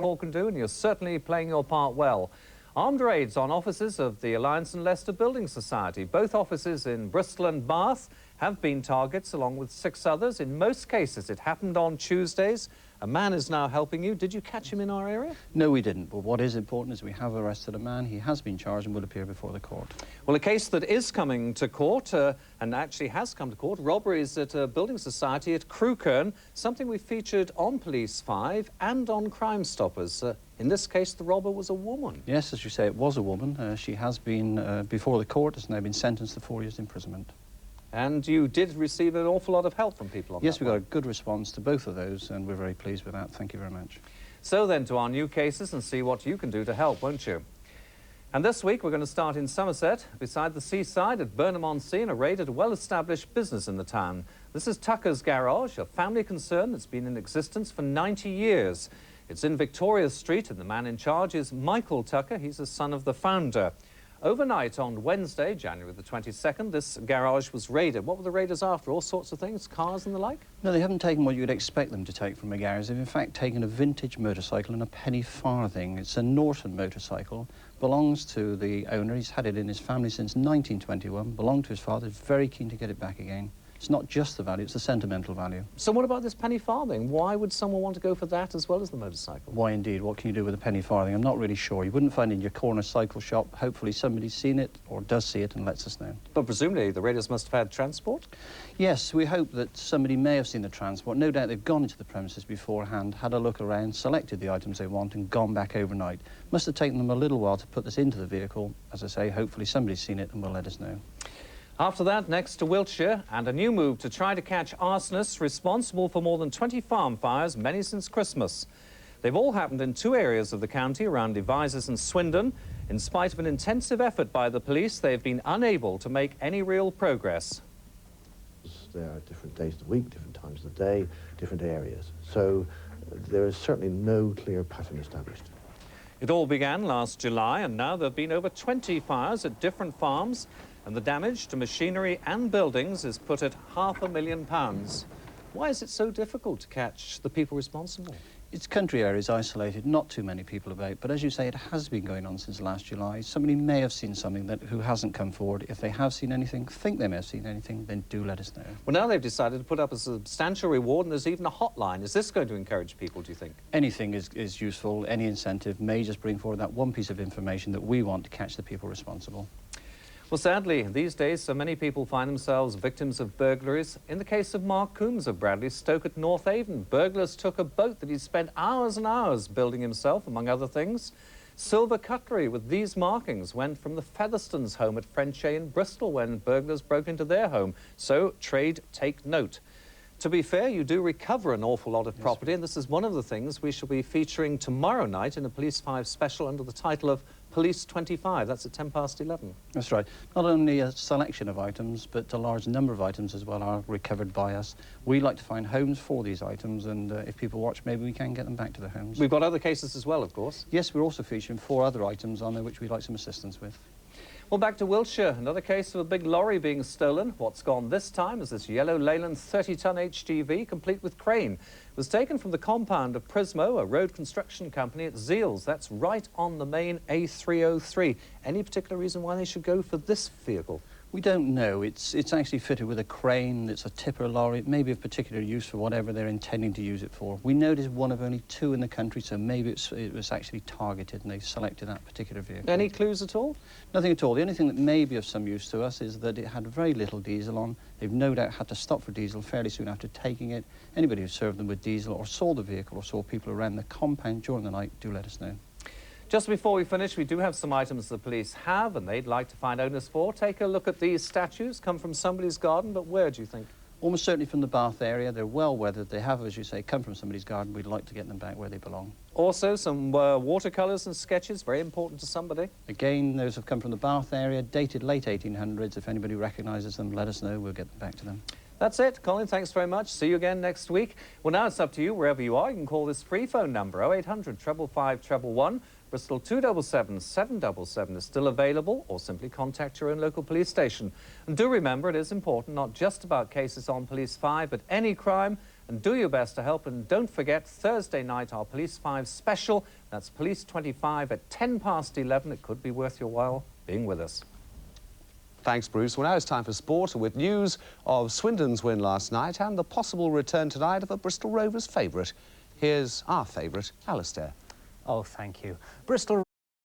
All can do, and you're certainly playing your part well. Armed raids on offices of the Alliance and Leicester Building Society. Both offices in Bristol and Bath have been targets, along with 6 others. In most cases, it happened on Tuesdays. A man is now helping you. Did you catch him in our area? No, we didn't. But what is important is we have arrested a man. He has been charged and will appear before the court. Well, a case that is coming to court, and actually has come to court, robberies at a building society at Crewkerne, something we featured on Police 5 and on Crime Stoppers. In this case, the robber was a woman. Yes, as you say, it was a woman. She has been before the court, has now been sentenced to 4 years imprisonment. And you did receive an awful lot of help from people on that. Yes, we got a good response to both of those, and we're very pleased with that. Thank you very much. So then to our new cases and see what you can do to help, won't you? And this week we're going to start in Somerset, beside the seaside at Burnham-on-Sea, in a raid at a well-established business in the town. This is Tucker's Garage, a family concern that's been in existence for 90 years. It's in Victoria Street, and the man in charge is Michael Tucker. He's the son of the founder. Overnight on Wednesday, January the 22nd, this garage was raided. What were the raiders after? All sorts of things, cars and the like? No, they haven't taken what you'd expect them to take from a garage. They've in fact taken a vintage motorcycle and a penny farthing. It's a Norton motorcycle, belongs to the owner. He's had it in his family since 1921, belonged to his father. He's very keen to get it back again. It's not just the value, it's the sentimental value. So what about this penny farthing? Why would someone want to go for that as well as the motorcycle? Why indeed? What can you do with a penny farthing? I'm not really sure. You wouldn't find it in your corner cycle shop. Hopefully somebody's seen it or does see it and lets us know. But presumably the raiders must have had transport? Yes, we hope that somebody may have seen the transport. No doubt they've gone into the premises beforehand, had a look around, selected the items they want and gone back overnight. Must have taken them a little while to put this into the vehicle. As I say, hopefully somebody's seen it and will let us know. After that, next to Wiltshire, and a new move to try to catch arsonists responsible for more than 20 farm fires, many since Christmas. They've all happened in 2 areas of the county, around Devizes and Swindon. In spite of an intensive effort by the police, they've been unable to make any real progress. There are different days of the week, different times of the day, different areas. So there is certainly no clear pattern established. It all began last July, and now there have been over 20 fires at different farms, and the damage to machinery and buildings is put at £500,000. Why is it so difficult to catch the people responsible? It's country areas, isolated, not too many people about, but as you say, it has been going on since last July. Somebody may have seen something who hasn't come forward. If they have seen anything, think they may have seen anything, then do let us know. Well, now they've decided to put up a substantial reward, and there's even a hotline. Is this going to encourage people, do you think? Anything is useful. Any incentive may just bring forward that one piece of information that we want to catch the people responsible. Well, sadly, these days, so many people find themselves victims of burglaries. In the case of Mark Coombs of Bradley Stoke at North Avon, burglars took a boat that he'd spent hours and hours building himself, among other things. Silver cutlery with these markings went from the Featherstones' home at Frenchay in Bristol when burglars broke into their home. So, trade, take note. To be fair, you do recover an awful lot of property, and this is one of the things we shall be featuring tomorrow night in a Police 5 special under the title of Police 25. That's at 11:10. That's right. Not only a selection of items, but a large number of items as well are recovered by us. We like to find homes for these items, and if people watch, maybe we can get them back to their homes. We've got other cases as well, of course. Yes, we're also featuring 4 other items on there which we'd like some assistance with. Well, back to Wiltshire, another case of a big lorry being stolen. What's gone this time is this yellow Leyland 30-ton HTV, complete with crane. It was taken from the compound of Prismo, a road construction company at Zeals. That's right on the main A303. Any particular reason why they should go for this vehicle? We don't know. It's actually fitted with a crane. It's a tipper lorry. It may be of particular use for whatever they're intending to use it for. We know it is one of only 2 in the country, so maybe it was actually targeted and they selected that particular vehicle. Any clues at all? Nothing at all. The only thing that may be of some use to us is that it had very little diesel on. They've no doubt had to stop for diesel fairly soon after taking it. Anybody who served them with diesel or saw the vehicle or saw people around the compound during the night, do let us know. Just before we finish, we do have some items the police have and they'd like to find owners for. Take a look at these statues. Come from somebody's garden, but where do you think? Almost certainly from the Bath area. They're well weathered. They have, as you say, come from somebody's garden. We'd like to get them back where they belong. Also, some watercolours and sketches, very important to somebody. Again, those have come from the Bath area, dated late 1800s. If anybody recognises them, let us know. We'll get them back to them. That's it. Colin, thanks very much. See you again next week. Well, now it's up to you. Wherever you are, you can call this free phone number, 0800 555 111. Bristol 277 777 is still available, or simply contact your own local police station. And do remember, it is important not just about cases on Police 5, but any crime, and do your best to help. And don't forget, Thursday night, our Police 5 special. That's Police 25 at 11:10. It could be worth your while being with us. Thanks, Bruce. Well, now it's time for sport with news of Swindon's win last night and the possible return tonight of a Bristol Rovers favourite. Here's our favourite, Alistair. Oh, thank you. Bristol